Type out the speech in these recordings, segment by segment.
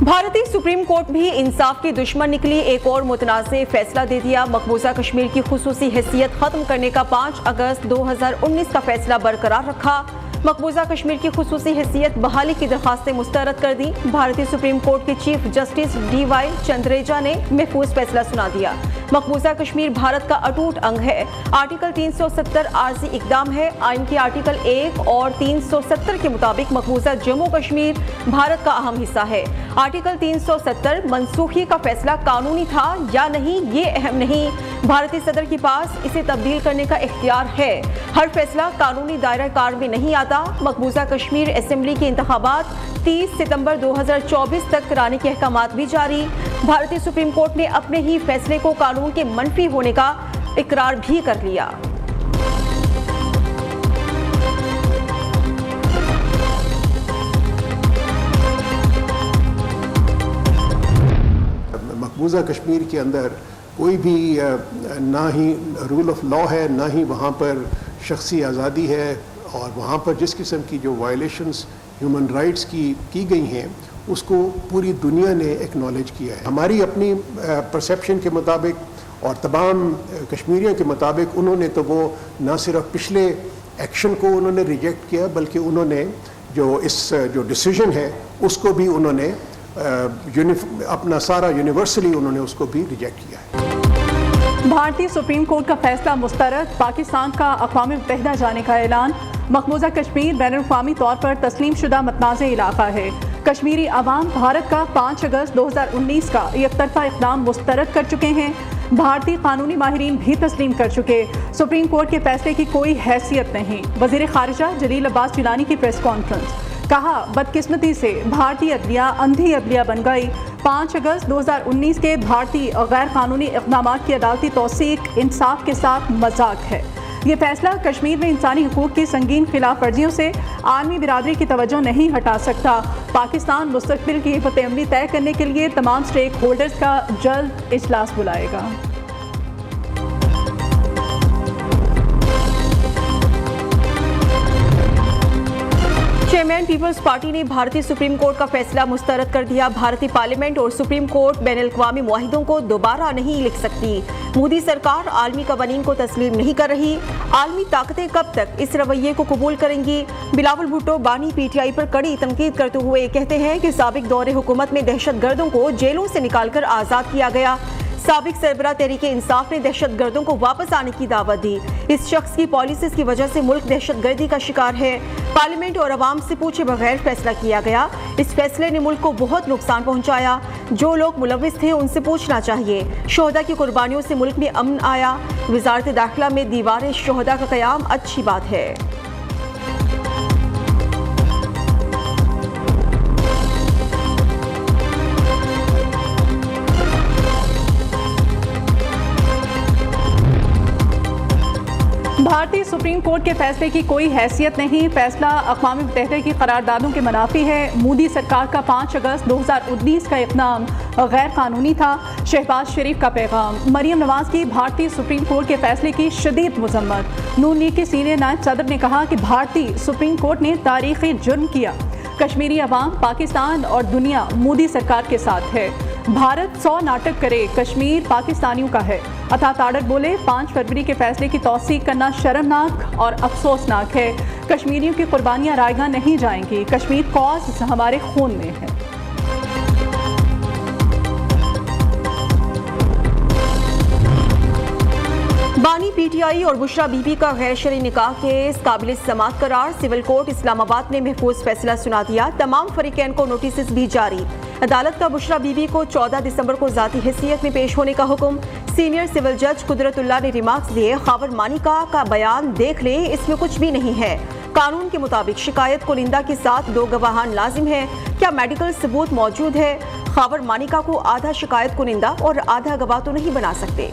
भारतीय supreme court भी इंसाफ की दुश्मन निकली, एक और मुतनाज़ फैसला दे दिया। मकबूजा कश्मीर की खुसूसी हैसियत खत्म करने का 5 अगस्त 2019 का फैसला बरकरार रखा। मकबूजा कश्मीर की खुसूसी हैसियत बहाली की दरखास्तें मुस्तरद कर दी। भारतीय सुप्रीम कोर्ट के चीफ जस्टिस DY चंद्रेजा ने महफूज फैसला सुना दिया। मकबूजा कश्मीर भारत का अटूट अंग है। आर्टिकल 370 आर्जी इकदाम है। आइन के आर्टिकल 1 और 370 के मुताबिक मकबूजा जम्मू कश्मीर भारत का अहम हिस्सा है। आर्टिकल 370 मनसूखी का फैसला कानूनी था या नहीं ये अहम नहीं, भारतीय सदर के पास इसे तब्दील करने का इख्तियार है। हर फैसला कानूनी दायरा कार में नहीं आता। मकबूजा कश्मीर असेंबली के इंतखाबात 30 सितंबर 2024 तक कराने के अहकामात भी जारी। भारतीय सुप्रीम कोर्ट ने अपने ही फैसले को कानून के मनफी होने का इकरार भी कर लिया। मकबूजा कश्मीर के अंदर कोई भी ना ही रूल ऑफ लॉ है, ना ही वहाँ पर शख्सी आज़ादी है, और वहाँ पर जिस किस्म की जो वायलेशंस ह्यूमन राइट्स की गई हैं उसको पूरी दुनिया ने एक्नॉलेज किया है। हमारी अपनी परसेप्शन के मुताबिक और तमाम कश्मीरियों के मुताबिक उन्होंने तो वो ना सिर्फ पिछले एक्शन को उन्होंने रिजेक्ट किया, बल्कि उन्होंने जो डिसीजन है उसको भी उन्होंने अपना सारा यूनिवर्सली उन्होंने उसको भी रिजेक्ट किया है। भारतीय सुप्रीम कोर्ट का फैसला मुस्तरद, पाकिस्तान का अक़वाम मुत्तहिदा जाने का ऐलान। मकबूजा कश्मीर बैनुल-अक़वामी तौर पर तस्लीम शुदा मतनाज़ इलाका है। कश्मीरी अवाम भारत का 5 अगस्त 2019 का एकतरफा इक़दाम मुस्तरद कर चुके हैं। भारतीय कानूनी माहिरीन भी तस्लीम कर चुके। सुप्रीम कोर्ट के फैसले की कोई हैसियत नहीं। वज़ीर ख़ारिजा जलील अब्बास जिलानी की प्रेस कॉन्फ्रेंस, कहा बदकिस्मती से भारतीय अदलिया अंधी अदलिया बन गई। 5 अगस्त 2019 के भारतीय गैर कानूनी इक़दाम की अदालती तौसीक़ इंसाफ के साथ मजाक है। ये फैसला कश्मीर में इंसानी हुकूक की संगीन खिलाफ वर्जियों से आलमी बिरादरी की तवज्जो नहीं हटा सकता। पाकिस्तान मुस्तक़बिल की हिफ़्ज़ अमली तय करने के लिए तमाम स्टेक होल्डर्स का जल्द इजलास बुलाएगा। चेयरमैन पीपल्स पार्टी ने भारतीय सुप्रीम कोर्ट का फैसला मुस्तरद कर दिया। भारतीय पार्लियामेंट और सुप्रीम कोर्ट बैनुल-अक़वामी मुआहिदों को दोबारा नहीं लिख सकती। मोदी सरकार आलमी कवानीन को तस्लीम नहीं कर रही। आलमी ताकतें कब तक इस रवैये को कबूल करेंगी? बिलावल भुट्टो बानी PTI पर कड़ी तनकीद करते हुए कहते हैं कि साबिक दौरे हुकूमत में दहशत गर्दों को जेलों से निकालकर आज़ाद किया गया। साबिक सरबराह तहरीक इंसाफ ने दहशत गर्दों को वापस आने की दावत दी। इस शख्स की पॉलिसीज की वजह से मुल्क दहशत गर्दी का शिकार है। पार्लियामेंट और अवाम से पूछे बगैर फैसला किया गया। इस फैसले ने मुल्क को बहुत नुकसान पहुंचाया। जो लोग मुलविस थे उनसे पूछना चाहिए। शोहदा की कुर्बानियों से मुल्क में अमन आया। वजारत दाखिला में दीवार शोहदा का क़याम अच्छी बात है। भारतीय सुप्रीम कोर्ट के फैसले की कोई हैसियत नहीं। फैसला अक़वाम मुत्तहिदा की करारदादों के मुनाफी है। मोदी सरकार का 5 अगस्त 2019 का इक़दाम गैर कानूनी था। शहबाज शरीफ का पैगाम। मरीम नवाज की भारतीय सुप्रीम कोर्ट के फैसले की शदीद मज़म्मत। नून लीग के सीनियर नायब सदर ने कहा कि भारतीय सुप्रीम कोर्ट ने तारीख़ी जुर्म किया। कश्मीरी अवाम, पाकिस्तान और दुनिया मोदी सरकार के साथ है। भारत 100 नाटक करे, कश्मीर पाकिस्तानियों का है। अता ताड़र बोले 5 फरवरी के फैसले की तौसीक़ करना शर्मनाक और अफसोसनाक है। कश्मीरियों की कुर्बानियाँ रायगा नहीं जाएंगी। कश्मीर कॉज हमारे खून में है। बानी PTI और बुशरा बीबी का गैर शरई निकाह केस काबिल समाअत करार। सिविल कोर्ट इस्लामाबाद ने महफूज फैसला सुना दिया। तमाम फरीकैन को नोटिस भी जारी। अदालत का बुशरा बीबी को 14 दिसंबर को ज़ाती हैसियत में पेश होने का हुक्म। सीनियर सिविल जज कुदरतुल्लाह ने रिमार्क्स दिए, खावर मानिका का बयान देख ले, इसमें कुछ भी नहीं है। कानून के मुताबिक शिकायत कुनिंदा के साथ 2 गवाहान लाजिम है। क्या मेडिकल सबूत मौजूद है? खावर मानिका को आधा शिकायत कुनिंदा और आधा गवाह तो नहीं बना सकते।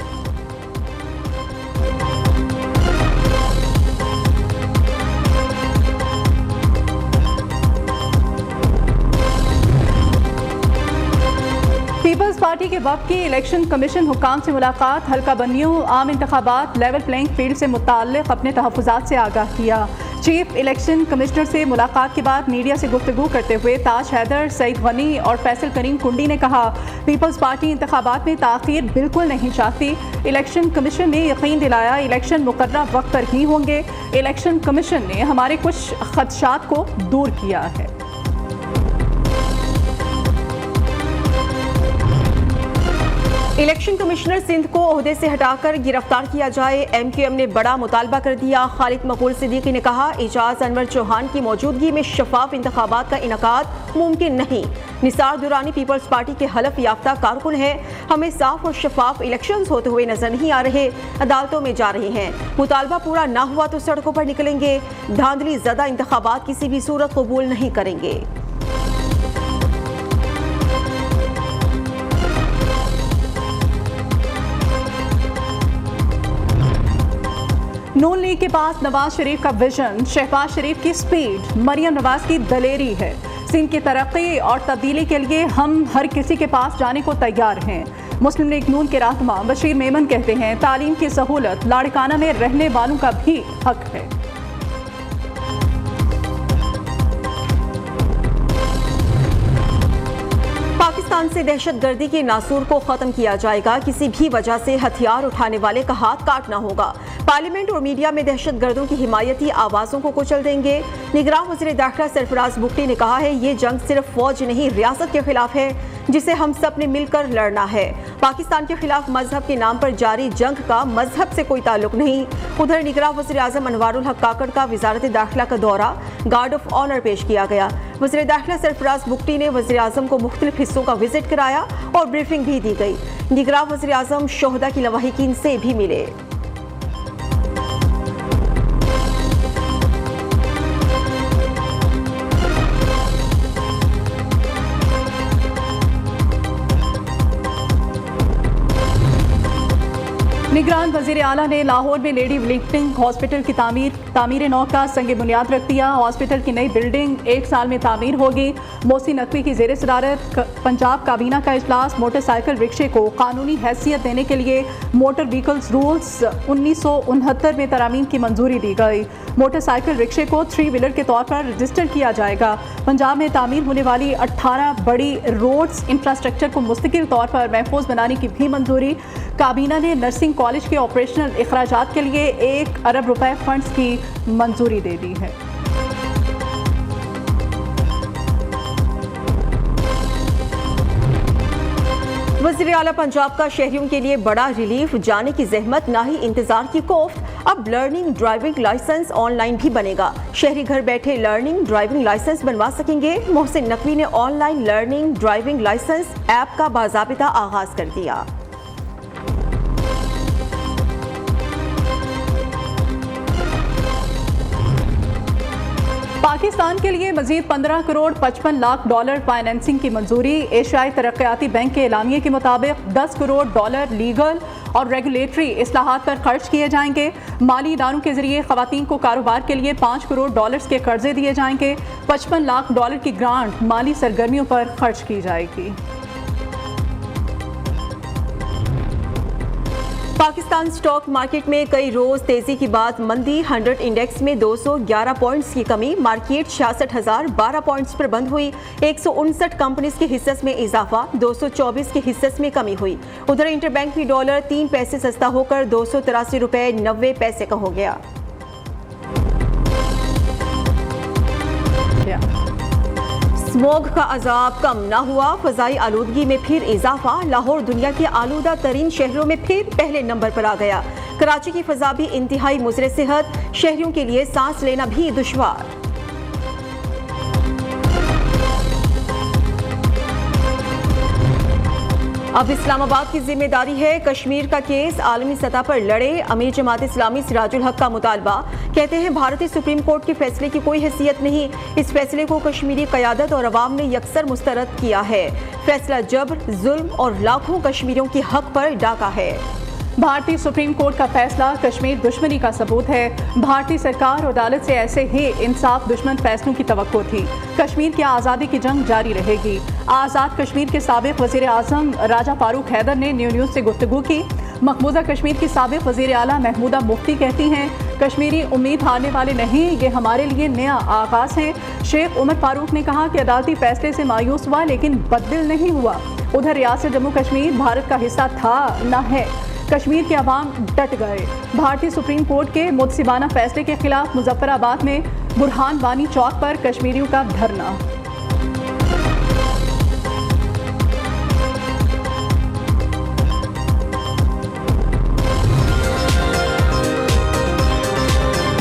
पीपल्स पार्टी के वफ़द की इलेक्शन कमीशन हुकाम से मुलाकात। हल्का बंदियों, आम इंतखाबात, लेवल प्लेइंग फील्ड से मुताल्लिक़ अपने तहफ़्फ़ुज़ात से आगाह किया। چیف الیکشن کمشنر سے ملاقات کے بعد میڈیا سے گفتگو کرتے ہوئے تاج حیدر، سعید غنی اور فیصل کریم کنڈی نے کہا پیپلز پارٹی انتخابات میں تاخیر بالکل نہیں چاہتی۔ الیکشن کمیشن نے یقین دلایا الیکشن مقررہ وقت پر ہی ہوں گے۔ الیکشن کمیشن نے ہمارے کچھ خدشات کو دور کیا ہے۔ الیکشن کمشنر سندھ کو عہدے سے ہٹا کر گرفتار کیا جائے، ایم کیو ایم نے بڑا مطالبہ کر دیا۔ خالد مقبول صدیقی نے کہا اعجاز انور چوہان کی موجودگی میں شفاف انتخابات کا انعقاد ممکن نہیں۔ نثار درانی پیپلز پارٹی کے حلف یافتہ کارکن ہیں، ہمیں صاف اور شفاف الیکشنز ہوتے ہوئے نظر نہیں آ رہے، عدالتوں میں جا رہے ہیں، مطالبہ پورا نہ ہوا تو سڑکوں پر نکلیں گے، دھاندلی زدہ انتخابات کسی بھی صورت قبول نہیں کریں گے۔ نون لیگ کے پاس نواز شریف کا ویژن، شہباز شریف کی سپیڈ، مریم نواز کی دلیری ہے۔ سندھ کی ترقی اور تبدیلی کے لیے ہم ہر کسی کے پاس جانے کو تیار ہیں۔ مسلم لیگ نون کے رہنما بشیر میمن کہتے ہیں تعلیم کی سہولت لاڑکانہ میں رہنے والوں کا بھی حق ہے۔ پاکستان سے دہشت گردی کے ناسور کو ختم کیا جائے گا، کسی بھی وجہ سے ہتھیار اٹھانے والے کا ہاتھ کاٹنا ہوگا۔ پارلیمنٹ اور میڈیا میں دہشت گردوں کی حمایتی آوازوں کو کچل دیں گے۔ نگراں وزیر داخلہ سرفراز بگٹی نے کہا ہے یہ جنگ صرف فوج نہیں ریاست کے خلاف ہے جسے ہم سب نے مل کر لڑنا ہے۔ پاکستان کے خلاف مذہب کے نام پر جاری جنگ کا مذہب سے کوئی تعلق نہیں۔ ادھر نگراں وزیر اعظم انوار الحق کاکڑ کا وزارت داخلہ کا دورہ، گارڈ آف آنر پیش کیا گیا۔ وزیر داخلہ سرفراز بگٹی نے وزیر اعظم کو مختلف حصوں کا وزٹ کرایا اور بریفنگ بھی دی گئی۔ نگراں وزیر اعظم شہداء کی لواحقین سے بھی ملے۔ نگران وزیر اعلیٰ نے لاہور میں لیڈی ولنگٹن ہاسپٹل کی تعمیر نو کا سنگ بنیاد رکھ دیا۔ ہاسپٹل کی نئی بلڈنگ 1 سال میں تعمیر ہوگی۔ محسن نقوی کی زیر صدارت پنجاب کابینہ کا اجلاس، موٹر سائیکل رکشے کو قانونی حیثیت دینے کے لیے موٹر وہیکلز رولز 1969 میں ترامیم کی منظوری دی گئی۔ موٹر سائیکل رکشے کو 3 ویلر کے طور پر رجسٹر کیا جائے گا۔ پنجاب میں تعمیر ہونے والی 18 بڑی روڈز انفراسٹرکچر کو مستقل طور پر محفوظ بنانے کی بھی منظوری۔ کابینہ نے نرسنگ کالج کے آپریشنل اخراجات کے لیے 1 ارب روپے فنڈز کی منظوری دے دی ہے۔ وزیر اعلیٰ پنجاب کا شہریوں کے لیے بڑا ریلیف، جانے کی زحمت نہ ہی انتظار کی کوفت۔ اب learning driving licence online بھی بنے گا، شہری گھر بیٹھے لرننگ ڈرائیونگ لائسنس بنوا سکیں گے۔ محسن نقوی نے online learning driving licence app کا باضابطہ آغاز کر دیا۔ پاکستان کے لیے مزید 15 کروڑ 55 لاکھ ڈالر فائنینسنگ کی منظوری۔ ایشیائی ترقیاتی بینک کے اعلامیے کے مطابق 10 کروڑ ڈالر لیگل اور ریگولیٹری اصلاحات پر خرچ کیے جائیں گے۔ مالی اداروں کے ذریعے خواتین کو کاروبار کے لیے 5 کروڑ ڈالرز کے قرضے دیے جائیں گے۔ 55 لاکھ ڈالر کی گرانٹ مالی سرگرمیوں پر خرچ کی جائے گی۔ پاکستان سٹاک مارکیٹ میں کئی روز تیزی کے بعد مندی، 100 انڈیکس میں 211 پوائنٹس کی کمی، مارکیٹ 66,012 پوائنٹس پر بند ہوئی۔ 159 کمپنیز کے حصص میں اضافہ، 224 کے حصص میں کمی ہوئی۔ ادھر انٹر بینک بھی ڈالر 3 پیسے سستا ہو کر 283 روپے 90 پیسے کا ہو گیا۔ اسموگ کا عذاب کم نہ ہوا، فضائی آلودگی میں پھر اضافہ، لاہور دنیا کے آلودہ ترین شہروں میں پھر پہلے نمبر پر آ گیا۔ کراچی کی فضا بھی انتہائی مضر صحت، شہریوں کے لیے سانس لینا بھی دشوار۔ اب اسلام آباد کی ذمہ داری ہے، کشمیر کا کیس عالمی سطح پر لڑے، امیر جماعت اسلامی سراج الحق کا مطالبہ۔ کہتے ہیں بھارتی سپریم کورٹ کے فیصلے کی کوئی حیثیت نہیں، اس فیصلے کو کشمیری قیادت اور عوام نے یکسر مسترد کیا ہے۔ فیصلہ جبر، ظلم اور لاکھوں کشمیریوں کے حق پر ڈاکا ہے۔ بھارتی سپریم کورٹ کا فیصلہ کشمیر دشمنی کا ثبوت ہے۔ بھارتی سرکار اور عدالت سے ایسے ہی انصاف دشمن فیصلوں کی توقع تھی۔ کشمیر کی آزادی کی جنگ جاری رہے گی۔ آزاد کشمیر کے سابق وزیر اعظم راجہ فاروق حیدر نے نیو نیوز سے گفتگو کی۔ مقبوضہ کشمیر کی سابق وزیر اعلیٰ محمودہ مفتی کہتی ہیں کشمیری امید ہارنے والے نہیں، یہ ہمارے لیے نیا آغاز ہے۔ شیخ عمر فاروق نے کہا کہ عدالتی فیصلے سے مایوس ہوا لیکن بددل نہیں ہوا۔ ادھر ریاست جموں کشمیر بھارت کا حصہ تھا نہ ہے، کشمیر کے عوام ڈٹ گئے۔ بھارتی سپریم کورٹ کے متسبانہ فیصلے کے خلاف مظفر آباد میں برہان وانی چوک پر کشمیریوں کا دھرنا۔